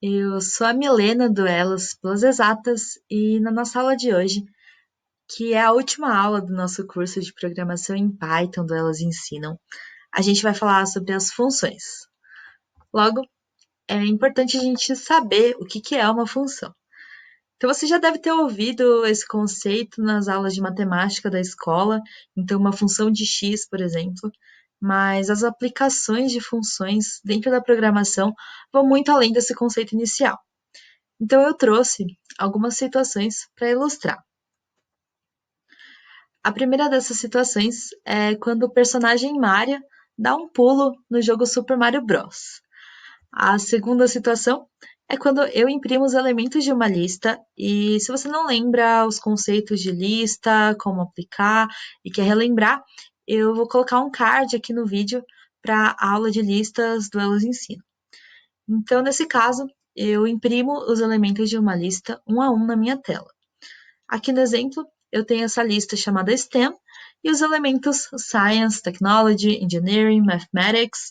Eu sou a Milena do Elas pelas Exatas e na nossa aula de hoje, que é a última aula do nosso curso de programação em Python do Elas Ensinam, a gente vai falar sobre as funções. Logo, é importante a gente saber o que é uma função. Então, você já deve ter ouvido esse conceito nas aulas de matemática da escola, então uma função de x, por exemplo, mas as aplicações de funções dentro da programação vão muito além desse conceito inicial. Então, eu trouxe algumas situações para ilustrar. A primeira dessas situações é quando o personagem Mario dá um pulo no jogo Super Mario Bros. A segunda situação é quando eu imprimo os elementos de uma lista e, se você não lembra os conceitos de lista, como aplicar e quer relembrar, eu vou colocar um card aqui no vídeo para a aula de listas do Elas Ensino. Então, nesse caso, eu imprimo os elementos de uma lista um a um na minha tela. Aqui no exemplo, eu tenho essa lista chamada STEM e os elementos Science, Technology, Engineering, Mathematics,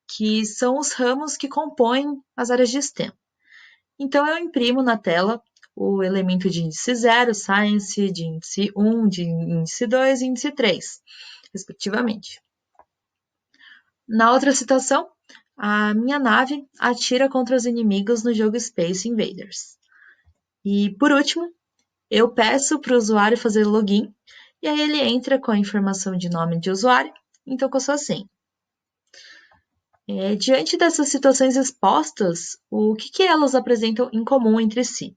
que são os ramos que compõem as áreas de STEM. Então, eu imprimo na tela o elemento de índice 0, Science, de índice 1, de índice 2 e índice 3, respectivamente. Na outra situação, a minha nave atira contra os inimigos no jogo Space Invaders. E, por último, eu peço para o usuário fazer login, e aí ele entra com a informação de nome de usuário, então com a sua senha. Diante dessas situações expostas, o que elas apresentam em comum entre si?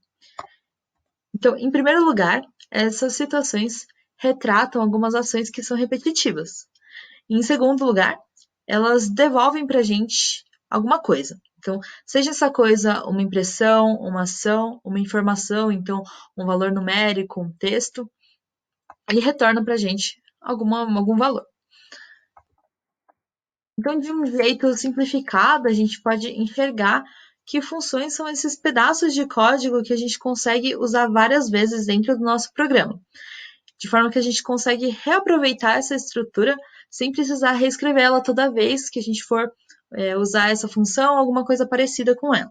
Então, em primeiro lugar, essas situações retratam algumas ações que são repetitivas. Em segundo lugar, elas devolvem para a gente alguma coisa. Então, seja essa coisa uma impressão, uma ação, uma informação, então um valor numérico, um texto, ele retorna para a gente algum valor. Então, de um jeito simplificado, a gente pode enxergar que funções são esses pedaços de código que a gente consegue usar várias vezes dentro do nosso programa, de forma que a gente consegue reaproveitar essa estrutura sem precisar reescrevê-la toda vez que a gente for usar essa função ou alguma coisa parecida com ela.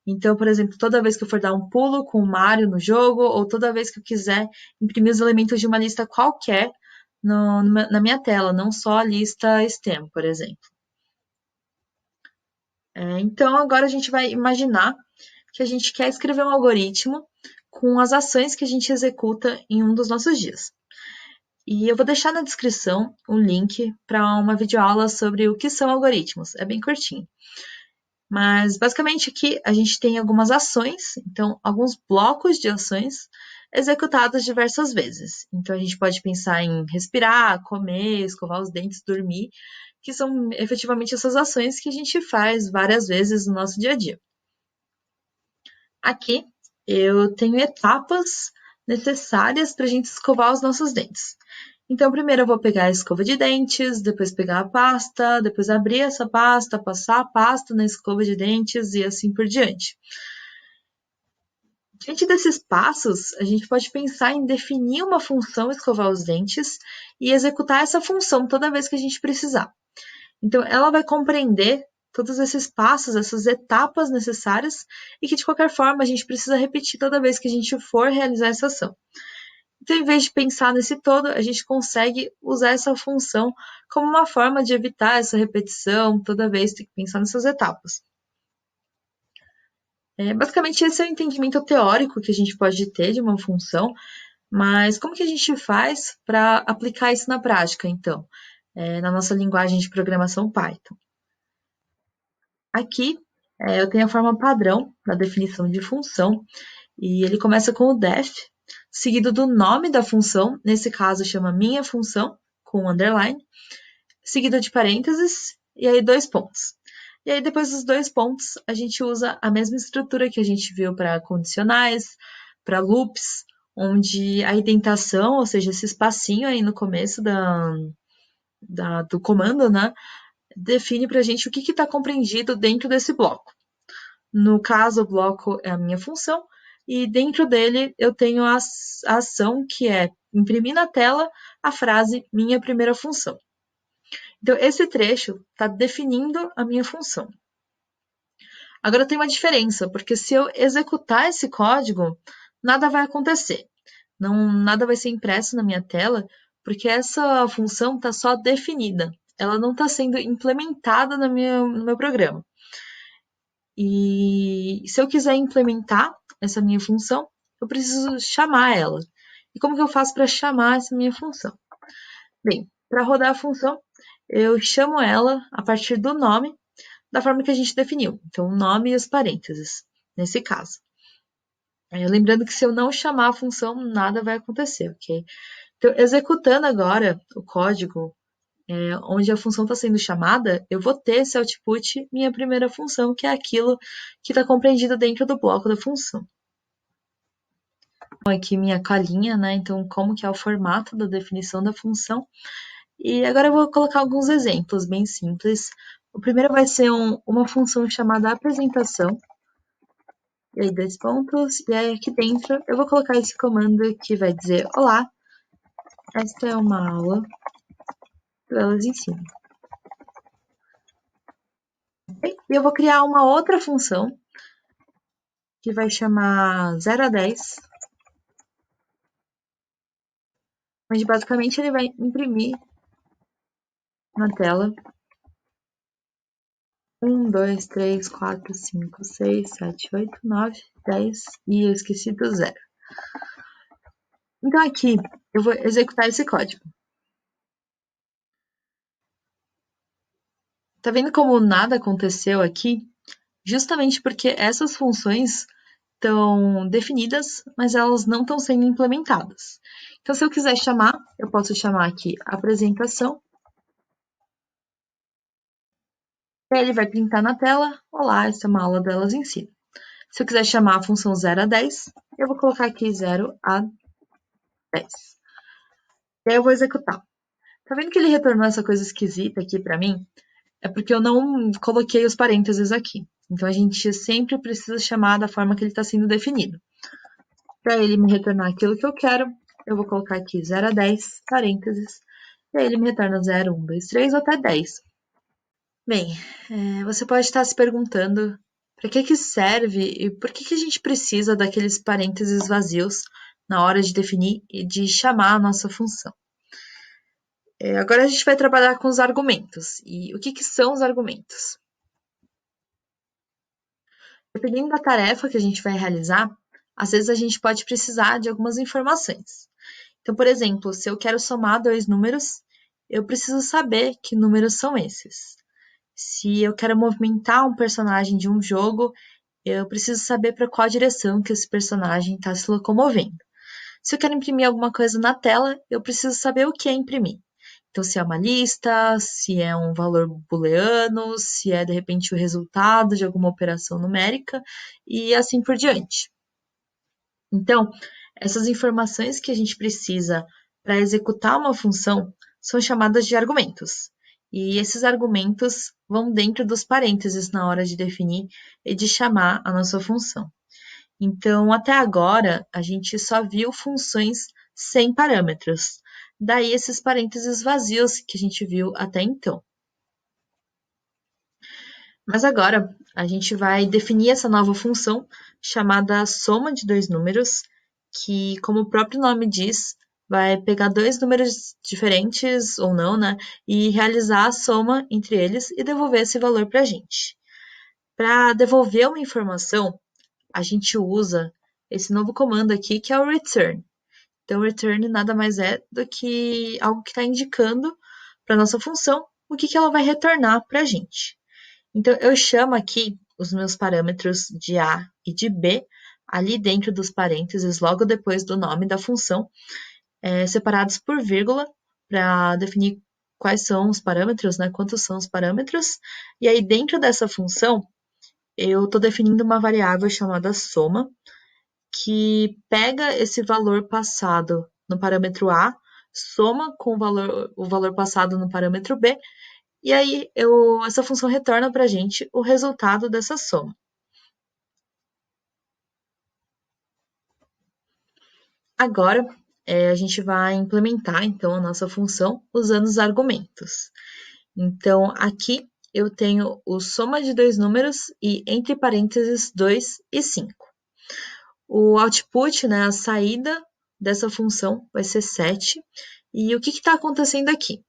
Então, por exemplo, toda vez que eu for dar um pulo com o Mario no jogo, ou toda vez que eu quiser imprimir os elementos de uma lista qualquer na minha tela, não só a lista STEM, por exemplo. Então, agora a gente vai imaginar que a gente quer escrever um algoritmo com as ações que a gente executa em um dos nossos dias. E eu vou deixar na descrição um link para uma videoaula sobre o que são algoritmos. É bem curtinho. Mas, basicamente, aqui a gente tem algumas ações, então, alguns blocos de ações executadas diversas vezes. Então, a gente pode pensar em respirar, comer, escovar os dentes, dormir, que são efetivamente essas ações que a gente faz várias vezes no nosso dia a dia. Aqui, eu tenho etapas necessárias para a gente escovar os nossos dentes. Então, primeiro eu vou pegar a escova de dentes, depois pegar a pasta, depois abrir essa pasta, passar a pasta na escova de dentes e assim por diante. Diante desses passos, a gente pode pensar em definir uma função escovar os dentes e executar essa função toda vez que a gente precisar. Então, ela vai compreender todos esses passos, essas etapas necessárias e que, de qualquer forma, a gente precisa repetir toda vez que a gente for realizar essa ação. Então, em vez de pensar nesse todo, a gente consegue usar essa função como uma forma de evitar essa repetição, toda vez tem que pensar nessas etapas. Basicamente, esse é o entendimento teórico que a gente pode ter de uma função, mas como que a gente faz para aplicar isso na prática, então, na nossa linguagem de programação Python? Aqui, eu tenho a forma padrão da definição de função, e ele começa com o def, seguido do nome da função, nesse caso chama minha função, com underline, seguido de parênteses, e aí 2 pontos. E aí depois dos 2 pontos, a gente usa a mesma estrutura que a gente viu para condicionais, para loops, onde a indentação, ou seja, esse espacinho aí no começo do comando, né, define para a gente o que está compreendido dentro desse bloco. No caso, o bloco é a minha função, e dentro dele eu tenho a ação que é imprimir na tela a frase minha primeira função. Então, esse trecho está definindo a minha função. Agora tem uma diferença, porque se eu executar esse código, nada vai acontecer. Não, nada vai ser impresso na minha tela, porque essa função está só definida. Ela não está sendo implementada no meu programa. E se eu quiser implementar essa minha função, eu preciso chamar ela. E como que eu faço para chamar essa minha função? Bem, para rodar a função, eu chamo ela a partir do nome, da forma que a gente definiu. Então, o nome e os parênteses, nesse caso. Lembrando que se eu não chamar a função, nada vai acontecer, ok? Então, executando agora o código onde a função está sendo chamada, eu vou ter esse output, minha primeira função, que é aquilo que está compreendido dentro do bloco da função. Aqui minha colinha, né? Então, como que é o formato da definição da função. E agora eu vou colocar alguns exemplos bem simples. O primeiro vai ser uma função chamada apresentação. E aí, 2 pontos. E aí, aqui dentro, eu vou colocar esse comando que vai dizer: olá, esta é uma aula do Elas Ensinam. E eu vou criar uma outra função que vai chamar 0 a 10, onde basicamente ele vai imprimir na tela 1, 2, 3, 4, 5, 6, 7, 8, 9, 10 e eu esqueci do 0. Então aqui eu vou executar esse código. Tá vendo como nada aconteceu aqui? Justamente porque essas funções estão definidas, mas elas não estão sendo implementadas. Então, se eu quiser chamar, eu posso chamar aqui apresentação. E aí ele vai printar na tela: olá, essa é uma aula delas Ensinam. Se eu quiser chamar a função 0 a 10, eu vou colocar aqui 0 a 10. E aí eu vou executar. Tá vendo que ele retornou essa coisa esquisita aqui para mim? É porque eu não coloquei os parênteses aqui. Então a gente sempre precisa chamar da forma que ele está sendo definido. Para ele me retornar aquilo que eu quero, eu vou colocar aqui 0 a 10, parênteses, e aí ele me retorna 0, 1, 2, 3 ou até 10. Bem, você pode estar se perguntando para que serve e por que a gente precisa daqueles parênteses vazios na hora de definir e de chamar a nossa função. Agora a gente vai trabalhar com os argumentos. E o que são os argumentos? Dependendo da tarefa que a gente vai realizar, às vezes a gente pode precisar de algumas informações. Então, por exemplo, se eu quero somar 2 números, eu preciso saber que números são esses. Se eu quero movimentar um personagem de um jogo, eu preciso saber para qual direção que esse personagem está se locomovendo. Se eu quero imprimir alguma coisa na tela, eu preciso saber o que é imprimir. Então, se é uma lista, se é um valor booleano, se é de repente o resultado de alguma operação numérica e assim por diante. Então, essas informações que a gente precisa para executar uma função são chamadas de argumentos. E esses argumentos vão dentro dos parênteses na hora de definir e de chamar a nossa função. Então, até agora, a gente só viu funções sem parâmetros. Daí esses parênteses vazios que a gente viu até então. Mas agora, a gente vai definir essa nova função chamada soma de 2 números, que, como o próprio nome diz, vai pegar 2 números diferentes ou não, né? E realizar a soma entre eles e devolver esse valor para a gente. Para devolver uma informação, a gente usa esse novo comando aqui, que é o return. Então, o return nada mais é do que algo que está indicando para a nossa função o que ela vai retornar para a gente. Então, eu chamo aqui os meus parâmetros de A e de B ali dentro dos parênteses, logo depois do nome da função, separados por vírgula, para definir quais são os parâmetros, né? Quantos são os parâmetros. E aí, dentro dessa função, eu estou definindo uma variável chamada soma, que pega esse valor passado no parâmetro A, soma com o valor passado no parâmetro B, e aí essa função retorna para a gente o resultado dessa soma. Agora, a gente vai implementar, então, a nossa função usando os argumentos. Então, aqui eu tenho o soma de dois números e, entre parênteses, 2 e 5. O output, né, a saída dessa função vai ser 7. E o que está acontecendo aqui?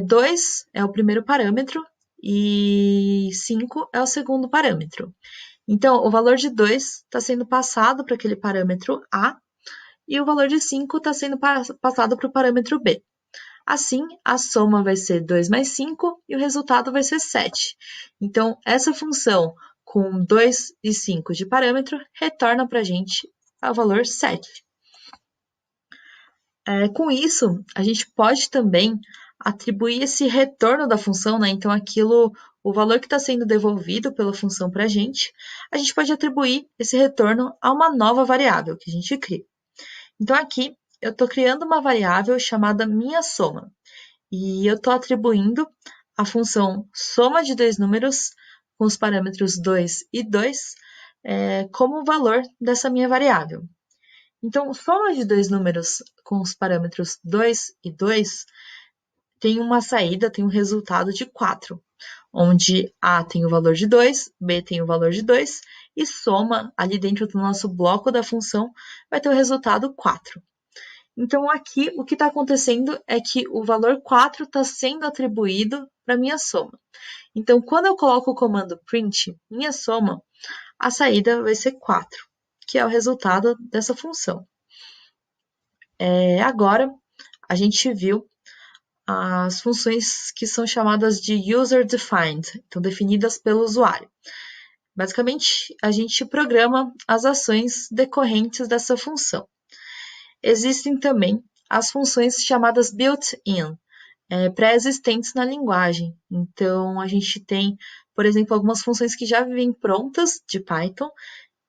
2 é o primeiro parâmetro e 5 é o segundo parâmetro. Então, o valor de 2 está sendo passado para aquele parâmetro A e o valor de 5 está sendo passado para o parâmetro B. Assim, a soma vai ser 2 mais 5 e o resultado vai ser 7. Então, essa função com 2 e 5 de parâmetro retorna para a gente o valor 7. Com isso, a gente pode também atribuir esse retorno da função, né? Então, o valor que está sendo devolvido pela função para a gente pode atribuir esse retorno a uma nova variável que a gente cria. Então, aqui, eu estou criando uma variável chamada minha soma. E eu estou atribuindo a função soma de dois números com os parâmetros 2 e 2 como o valor dessa minha variável. Então, soma de dois números com os parâmetros 2 e 2 tem uma saída, tem um resultado de 4, onde A tem o valor de 2, B tem o valor de 2, e soma ali dentro do nosso bloco da função vai ter o resultado 4. Então, aqui, o que está acontecendo é que o valor 4 está sendo atribuído para a minha soma. Então, quando eu coloco o comando print minha soma, a saída vai ser 4, que é o resultado dessa função. Agora, a gente viu as funções que são chamadas de user-defined, então definidas pelo usuário. Basicamente, a gente programa as ações decorrentes dessa função. Existem também as funções chamadas built-in, pré-existentes na linguagem. Então, a gente tem, por exemplo, algumas funções que já vêm prontas de Python,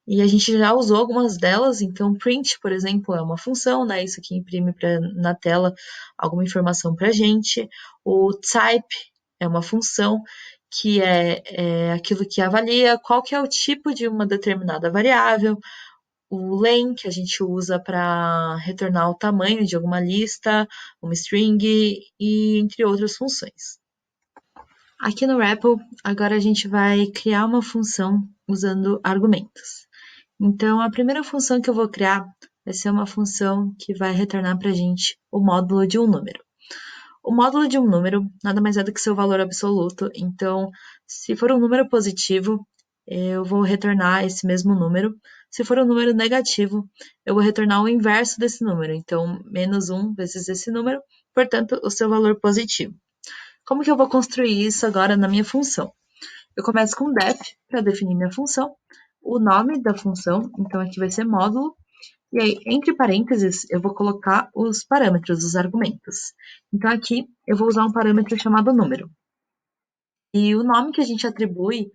e a gente já usou algumas delas. Então, print, por exemplo, é uma função, né? Isso aqui imprime na tela alguma informação para a gente. O type é uma função que é aquilo que avalia qual que é o tipo de uma determinada variável. O len, que a gente usa para retornar o tamanho de alguma lista, uma string, e entre outras funções. Aqui no REPL, agora a gente vai criar uma função usando argumentos. Então, a primeira função que eu vou criar vai ser uma função que vai retornar para a gente o módulo de um número. O módulo de um número nada mais é do que seu valor absoluto. Então, se for um número positivo, eu vou retornar esse mesmo número. Se for um número negativo, eu vou retornar o inverso desse número. Então, menos 1 vezes esse número, portanto, o seu valor positivo. Como que eu vou construir isso agora na minha função? Eu começo com def, para definir minha função, o nome da função, então aqui vai ser módulo, e aí, entre parênteses, eu vou colocar os parâmetros, os argumentos. Então, aqui, eu vou usar um parâmetro chamado número. E o nome que a gente atribui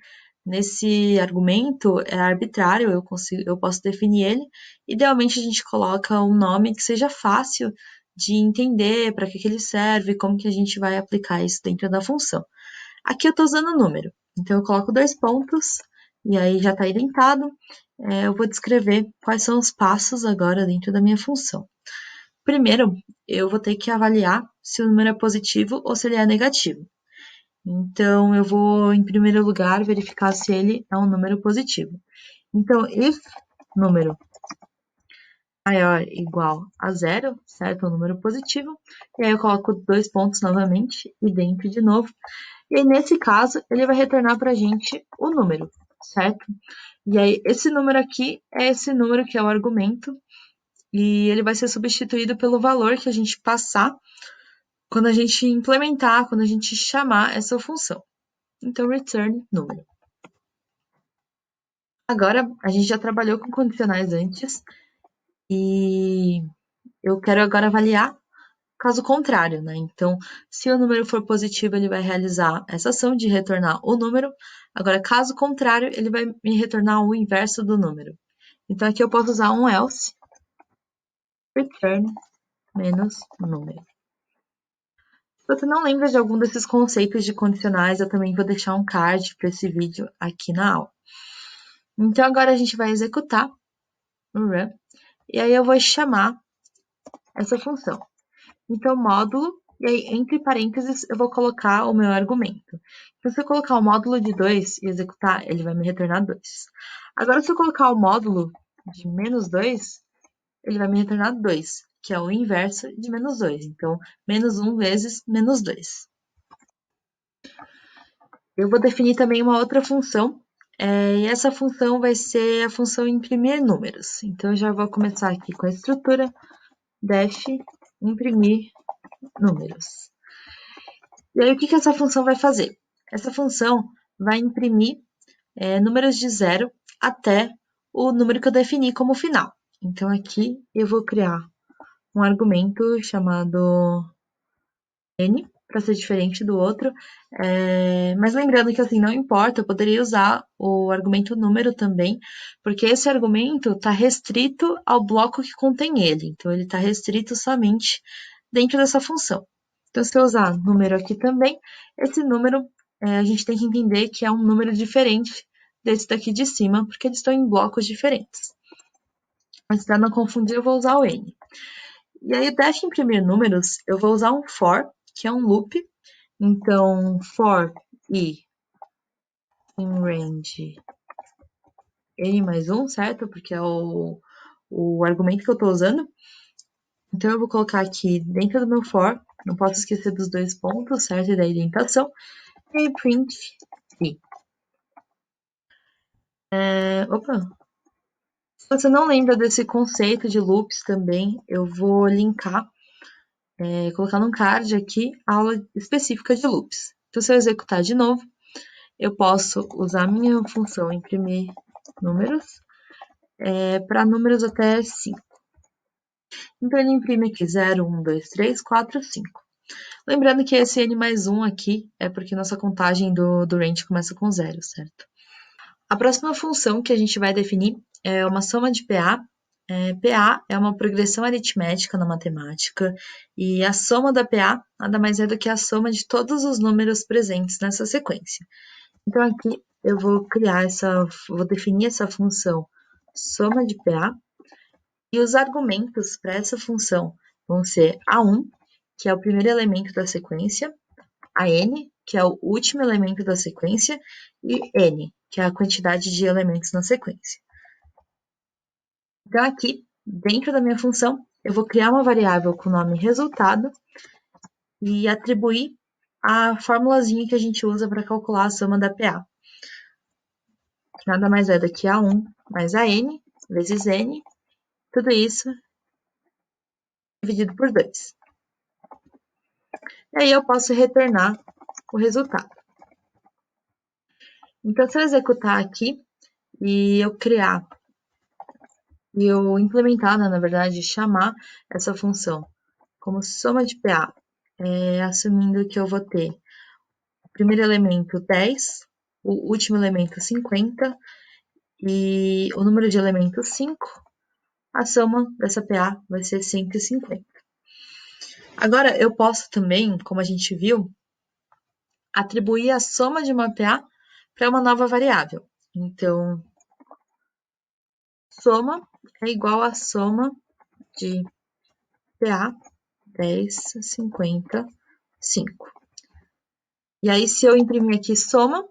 nesse argumento é arbitrário, eu posso definir ele. Idealmente, a gente coloca um nome que seja fácil de entender para que ele serve, como que a gente vai aplicar isso dentro da função. Aqui eu estou usando o número, então eu coloco 2 pontos, e aí já está identado. Eu vou descrever quais são os passos agora dentro da minha função. Primeiro, eu vou ter que avaliar se o número é positivo ou se ele é negativo. Então, eu vou, em primeiro lugar, verificar se ele é um número positivo. Então, if número maior ou igual a 0, certo? É um número positivo. E aí eu coloco 2 pontos novamente e dentro de novo. E aí, nesse caso, ele vai retornar para a gente o número, certo? E aí, esse número aqui é esse número que é o argumento, e ele vai ser substituído pelo valor que a gente passar quando a gente implementar, quando a gente chamar essa função. Então, return número. Agora, a gente já trabalhou com condicionais antes, e eu quero agora avaliar caso contrário, né? Então, se o número for positivo, ele vai realizar essa ação de retornar o número. Agora, caso contrário, ele vai me retornar o inverso do número. Então, aqui eu posso usar um else, return menos número. Se você não lembra de algum desses conceitos de condicionais, eu também vou deixar um card para esse vídeo aqui na aula. Então, agora a gente vai executar o run, e aí eu vou chamar essa função. Então, módulo, E aí, entre parênteses, eu vou colocar o meu argumento. Então, se eu colocar o módulo de 2 e executar, ele vai me retornar 2. Agora, se eu colocar o módulo de menos 2, ele vai me retornar 2, que é o inverso de menos 2. Então, menos 1 vezes menos 2. Eu vou definir também uma outra função, e essa função vai ser a função imprimir números. Então, eu já vou começar aqui com a estrutura def imprimir números. E aí, o que essa função vai fazer? Essa função vai imprimir números de 0 até o número que eu defini como final. Então, aqui eu vou criar um argumento chamado n, para ser diferente do outro. Mas lembrando que assim, não importa, eu poderia usar o argumento número também, porque esse argumento está restrito ao bloco que contém ele. Então, ele está restrito somente dentro dessa função. Então, se eu usar número aqui também, esse número a gente tem que entender que é um número diferente desse daqui de cima, porque eles estão em blocos diferentes. Mas para não confundir, eu vou usar o n. E aí, def imprimir números, eu vou usar um for, que é um loop. Então, for i in range n mais 1, certo? Porque é o argumento que eu estou usando. Então, eu vou colocar aqui dentro do meu for, não posso esquecer dos dois pontos, certo? E da indentação. E print i. Opa! Se você não lembra desse conceito de loops também, eu vou linkar, colocar num card aqui, a aula específica de loops. Então, se eu executar de novo, eu posso usar a minha função imprimir números para números até 5. Então, ele imprime aqui 0, 1, 2, 3, 4, 5. Lembrando que esse n mais 1 aqui é porque nossa contagem do range começa com 0, certo? A próxima função que a gente vai definir é uma soma de PA. PA é uma progressão aritmética na matemática, e a soma da PA nada mais é do que a soma de todos os números presentes nessa sequência. Então, aqui eu vou definir essa função soma de PA, e os argumentos para essa função vão ser A1, que é o primeiro elemento da sequência, a n, que é o último elemento da sequência, e n, que é a quantidade de elementos na sequência. Então, aqui, dentro da minha função, eu vou criar uma variável com o nome resultado e atribuir a formulazinha que a gente usa para calcular a soma da PA. Nada mais é do que A1 mais a n vezes n, tudo isso dividido por 2. E aí eu posso retornar o resultado. Então, se eu executar aqui e eu criar, e eu implementar, na verdade, chamar essa função como soma de PA, assumindo que eu vou ter o primeiro elemento 10, o último elemento 50 e o número de elementos 5, a soma dessa PA vai ser 150. Agora, eu posso também, como a gente viu, atribuir a soma de uma PA para uma nova variável. Então, soma é igual a soma de PA 10, 50, 5. E aí, se eu imprimir aqui soma,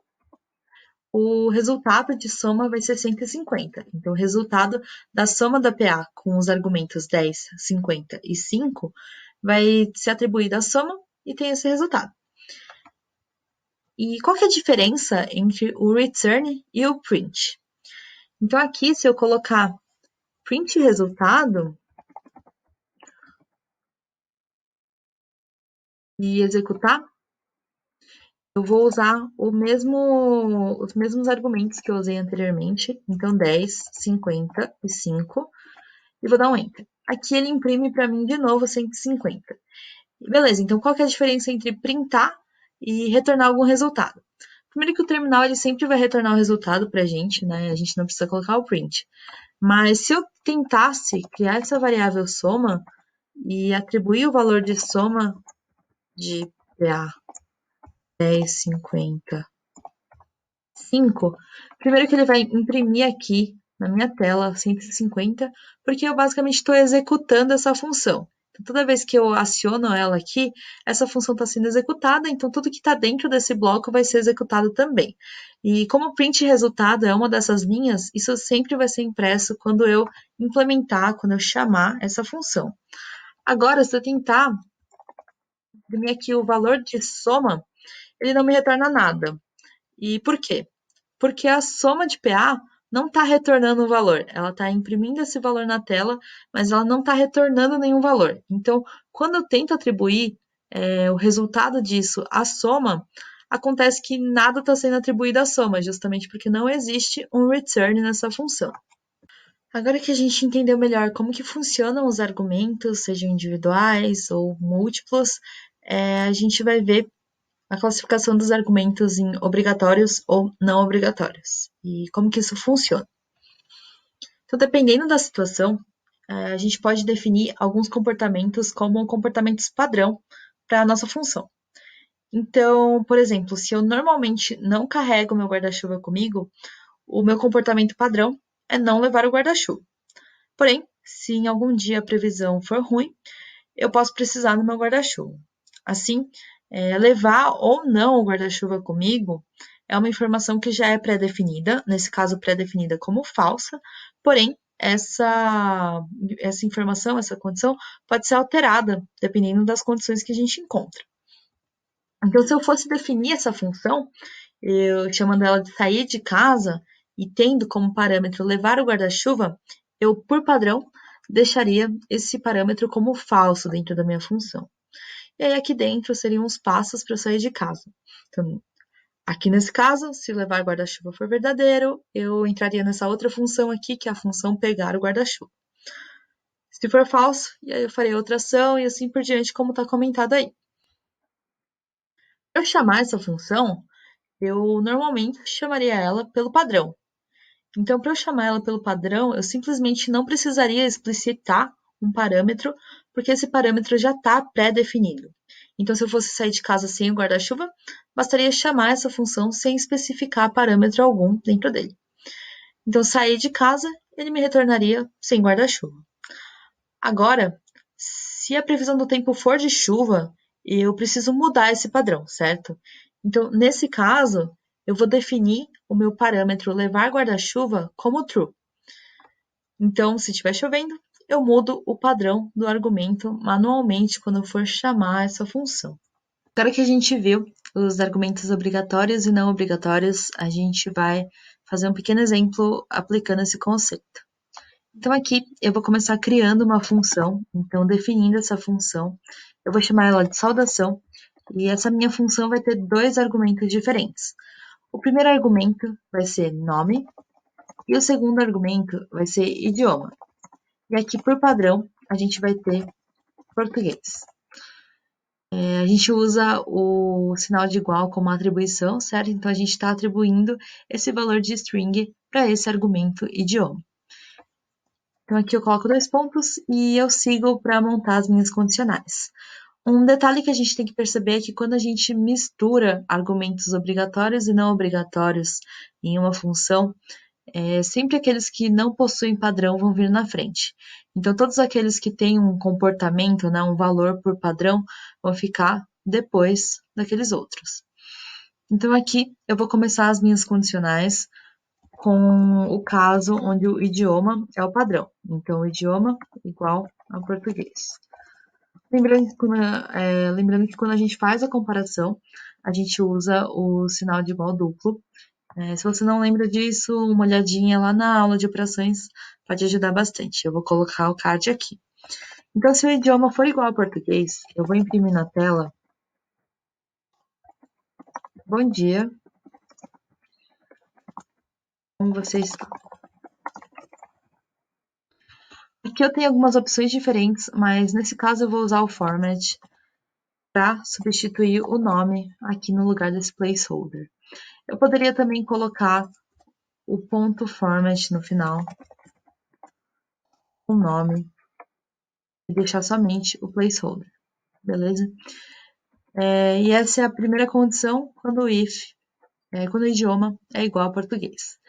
o resultado de soma vai ser 150. Então, o resultado da soma da PA com os argumentos 10, 50 e 5 vai ser atribuído à soma e tem esse resultado. E qual que é a diferença entre o return e o print? Então, aqui, se eu colocar print resultado e executar, eu vou usar os mesmos argumentos que eu usei anteriormente. Então, 10, 50 e 5. E vou dar um Enter. Aqui ele imprime para mim de novo 150. Beleza, então qual que é a diferença entre printar e retornar algum resultado? Primeiro que o terminal ele sempre vai retornar o resultado para a gente, né? A gente não precisa colocar o print. Mas se eu tentasse criar essa variável soma e atribuir o valor de soma de PA 10, 50, 5, primeiro que ele vai imprimir aqui na minha tela 150, porque eu basicamente estou executando essa função. Toda vez que eu aciono ela aqui, essa função está sendo executada, então tudo que está dentro desse bloco vai ser executado também. E como o print resultado é uma dessas linhas, isso sempre vai ser impresso quando eu implementar, quando eu chamar essa função. Agora, se eu tentar imprimir aqui o valor de soma, ele não me retorna nada. E por quê? Porque a soma de PA não está retornando um valor. Ela está imprimindo esse valor na tela, mas ela não está retornando nenhum valor. Então, quando eu tento atribuir o resultado disso à soma, acontece que nada está sendo atribuído à soma, justamente porque não existe um return nessa função. Agora que a gente entendeu melhor como que funcionam os argumentos, sejam individuais ou múltiplos, a gente vai ver a classificação dos argumentos em obrigatórios ou não obrigatórios e como que isso funciona. Então, dependendo da situação, a gente pode definir alguns comportamentos como comportamentos padrão para a nossa função. Então, por exemplo, se eu normalmente não carrego meu guarda-chuva comigo, o meu comportamento padrão é não levar o guarda-chuva. Porém, se em algum dia a previsão for ruim, eu posso precisar do meu guarda-chuva. Assim, levar ou não o guarda-chuva comigo é uma informação que já é pré-definida, nesse caso pré-definida como falsa, porém, essa informação, essa condição, pode ser alterada, dependendo das condições que a gente encontra. Então, se eu fosse definir essa função, eu chamando ela de sair de casa e tendo como parâmetro levar o guarda-chuva, eu, por padrão, deixaria esse parâmetro como falso dentro da minha função. E aí aqui dentro seriam os passos para eu sair de casa. Então, aqui nesse caso, se levar guarda-chuva for verdadeiro, eu entraria nessa outra função aqui, que é a função pegar o guarda-chuva. Se for falso, e aí eu farei outra ação e assim por diante, como está comentado aí. Para eu chamar essa função, eu normalmente chamaria ela pelo padrão. Então, para eu chamar ela pelo padrão, eu simplesmente não precisaria explicitar um parâmetro, porque esse parâmetro já está pré-definido. Então, se eu fosse sair de casa sem o guarda-chuva, bastaria chamar essa função sem especificar parâmetro algum dentro dele. Então, sair de casa, ele me retornaria sem guarda-chuva. Agora, se a previsão do tempo for de chuva, eu preciso mudar esse padrão, certo? Então, nesse caso, eu vou definir o meu parâmetro levar guarda-chuva como true. Então, se estiver chovendo, eu mudo o padrão do argumento manualmente quando eu for chamar essa função. Agora que a gente viu os argumentos obrigatórios e não obrigatórios, a gente vai fazer um pequeno exemplo aplicando esse conceito. Então, aqui eu vou começar criando uma função, então definindo essa função, eu vou chamar ela de saudação, e essa minha função vai ter dois argumentos diferentes. O primeiro argumento vai ser nome, e o segundo argumento vai ser idioma. E aqui, por padrão, a gente vai ter português. A gente usa o sinal de igual como atribuição, certo? Então, a gente está atribuindo esse valor de string para esse argumento idioma. Então, aqui eu coloco 2 pontos e eu sigo para montar as minhas condicionais. Um detalhe que a gente tem que perceber é que quando a gente mistura argumentos obrigatórios e não obrigatórios em uma função, sempre aqueles que não possuem padrão vão vir na frente. Então, todos aqueles que têm um comportamento, né, um valor por padrão, vão ficar depois daqueles outros. Então, aqui eu vou começar as minhas condicionais com o caso onde o idioma é o padrão. Então, o idioma igual ao português. Lembrando que quando a gente faz a comparação, a gente usa o sinal de igual duplo. Se você não lembra disso, uma olhadinha lá na aula de operações pode ajudar bastante. Eu vou colocar o card aqui. Então, se o idioma for igual ao português, eu vou imprimir na tela. Bom dia. Como você está? Aqui eu tenho algumas opções diferentes, mas nesse caso eu vou usar o format para substituir o nome aqui no lugar desse placeholder. Eu poderia também colocar o ponto format no final, o nome, e deixar somente o placeholder, beleza? E essa é a primeira condição quando o idioma é igual a português.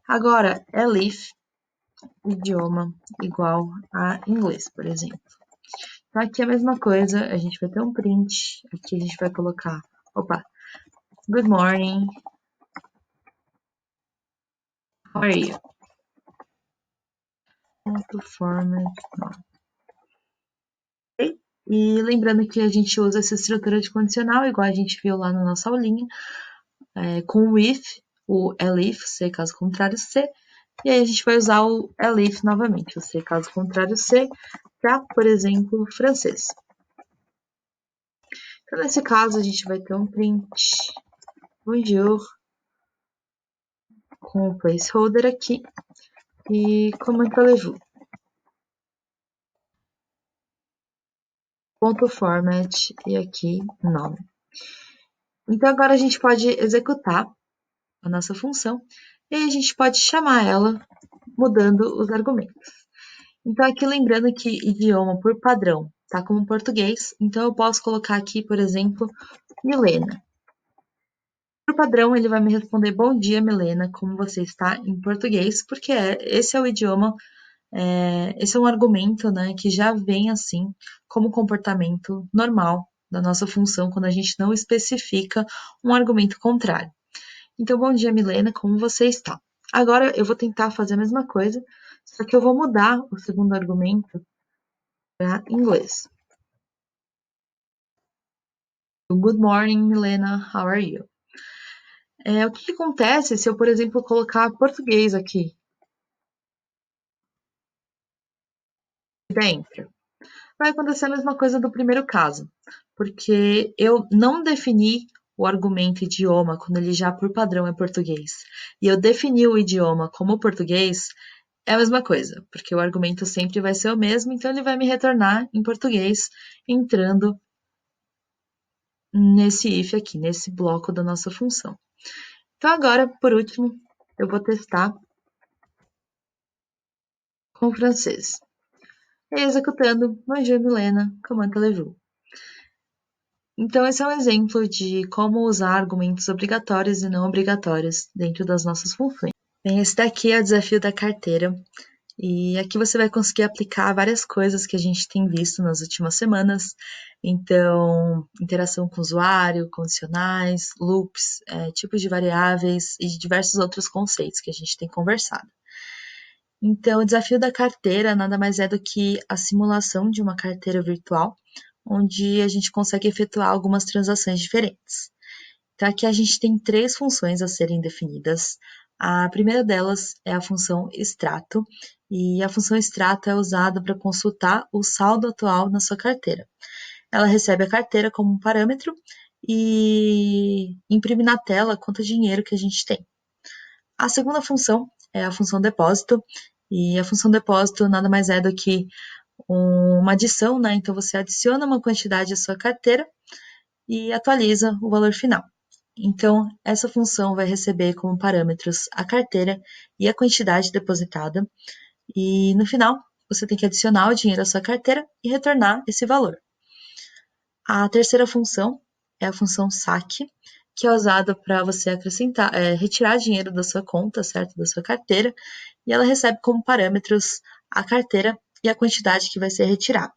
Agora, elif, idioma igual a inglês, por exemplo. Então, aqui é a mesma coisa, a gente vai ter um print, aqui a gente vai colocar, good morning, how are you? Format, ok? E lembrando que a gente usa essa estrutura de condicional, igual a gente viu lá na nossa aulinha, com o if, o elif, se caso contrário, se, e aí a gente vai usar o elif novamente, o se caso contrário, se, para, por exemplo, francês. Então, nesse caso, a gente vai ter um print, bonjour, com o placeholder aqui, e comment allez-vous? Ponto format, e aqui, nome. Então, agora a gente pode executar a nossa função, e aí a gente pode chamar ela mudando os argumentos. Então, aqui lembrando que idioma por padrão tá como português, então eu posso colocar aqui, por exemplo, Milena. Por padrão, ele vai me responder bom dia, Milena, como você está em português, porque esse é o idioma, esse é um argumento, né, que já vem assim como comportamento normal da nossa função quando a gente não especifica um argumento contrário. Então, bom dia, Milena, como você está? Agora eu vou tentar fazer a mesma coisa, só que eu vou mudar o segundo argumento para inglês. Good morning, Milena, how are you? O que acontece se eu, por exemplo, colocar português aqui dentro? Vai acontecer a mesma coisa do primeiro caso, porque eu não defini o argumento idioma quando ele já por padrão é português, e eu defini o idioma como português, é a mesma coisa, porque o argumento sempre vai ser o mesmo, então ele vai me retornar em português, entrando nesse if aqui, nesse bloco da nossa função. Então agora, por último, eu vou testar com o francês. E executando Bonjour Milena, comando allez-vous. Então, esse é um exemplo de como usar argumentos obrigatórios e não obrigatórios dentro das nossas funções. Bem, esse daqui é o desafio da carteira. E aqui você vai conseguir aplicar várias coisas que a gente tem visto nas últimas semanas. Então, interação com o usuário, condicionais, loops, tipos de variáveis e diversos outros conceitos que a gente tem conversado. Então, o desafio da carteira nada mais é do que a simulação de uma carteira virtual, onde a gente consegue efetuar algumas transações diferentes. Então, aqui a gente tem três funções a serem definidas. A primeira delas é a função extrato, e a função extrato é usada para consultar o saldo atual na sua carteira. Ela recebe a carteira como um parâmetro e imprime na tela quanto dinheiro que a gente tem. A segunda função é a função depósito, e a função depósito nada mais é do que uma adição, né? Então você adiciona uma quantidade à sua carteira e atualiza o valor final. Então, essa função vai receber como parâmetros a carteira e a quantidade depositada, e no final você tem que adicionar o dinheiro à sua carteira e retornar esse valor. A terceira função é a função saque, que é usada para você acrescentar, retirar dinheiro da sua conta, certo? Da sua carteira, e ela recebe como parâmetros a carteira e a quantidade que vai ser retirada.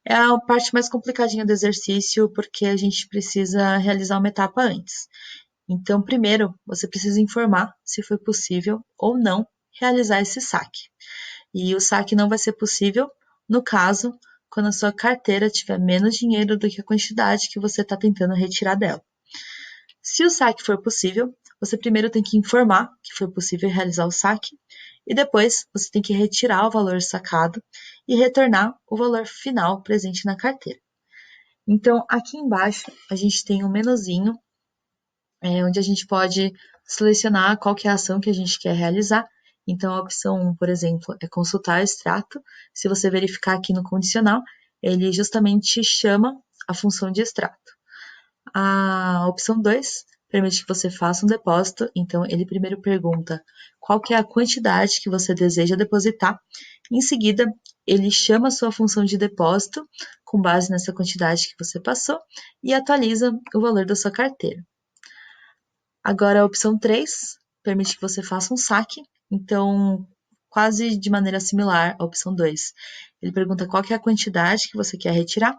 É a parte mais complicadinha do exercício, porque a gente precisa realizar uma etapa antes. Então, primeiro, você precisa informar se foi possível ou não realizar esse saque. E o saque não vai ser possível, no caso, quando a sua carteira tiver menos dinheiro do que a quantidade que você está tentando retirar dela. Se o saque for possível, você primeiro tem que informar que foi possível realizar o saque, e depois você tem que retirar o valor sacado e retornar o valor final presente na carteira. Então, aqui embaixo, a gente tem um menuzinho, onde a gente pode selecionar qual que é a ação que a gente quer realizar. Então, a opção 1, por exemplo, é consultar o extrato. Se você verificar aqui no condicional, ele justamente chama a função de extrato. A opção 2 permite que você faça um depósito, então ele primeiro pergunta qual que é a quantidade que você deseja depositar. Em seguida, ele chama a sua função de depósito com base nessa quantidade que você passou e atualiza o valor da sua carteira. Agora, a opção 3 permite que você faça um saque. Então, quase de maneira similar à opção 2. Ele pergunta qual que é a quantidade que você quer retirar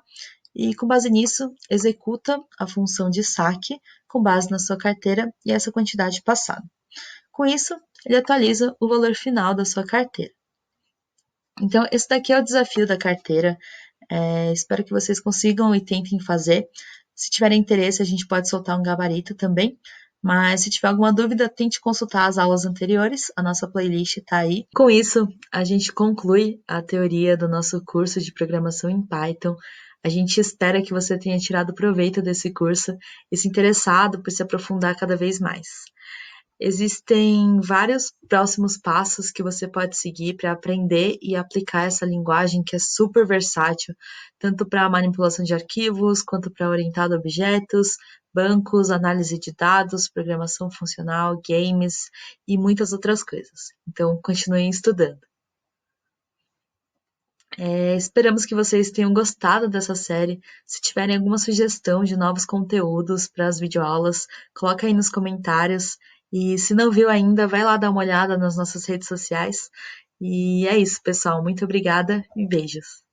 e, com base nisso, executa a função de saque com base na sua carteira e essa quantidade passada. Com isso, ele atualiza o valor final da sua carteira. Então, esse daqui é o desafio da carteira. Espero que vocês consigam e tentem fazer. Se tiverem interesse, a gente pode soltar um gabarito também. Mas se tiver alguma dúvida, tente consultar as aulas anteriores. A nossa playlist está aí. Com isso, a gente conclui a teoria do nosso curso de programação em Python. A gente espera que você tenha tirado proveito desse curso e se interessado por se aprofundar cada vez mais. Existem vários próximos passos que você pode seguir para aprender e aplicar essa linguagem que é super versátil, tanto para manipulação de arquivos, quanto para orientado a objetos, bancos, análise de dados, programação funcional, games e muitas outras coisas. Então, continuem estudando. Esperamos que vocês tenham gostado dessa série. Se tiverem alguma sugestão de novos conteúdos para as videoaulas, coloca aí nos comentários. E se não viu ainda, vai lá dar uma olhada nas nossas redes sociais. E é isso, pessoal. Muito obrigada e beijos.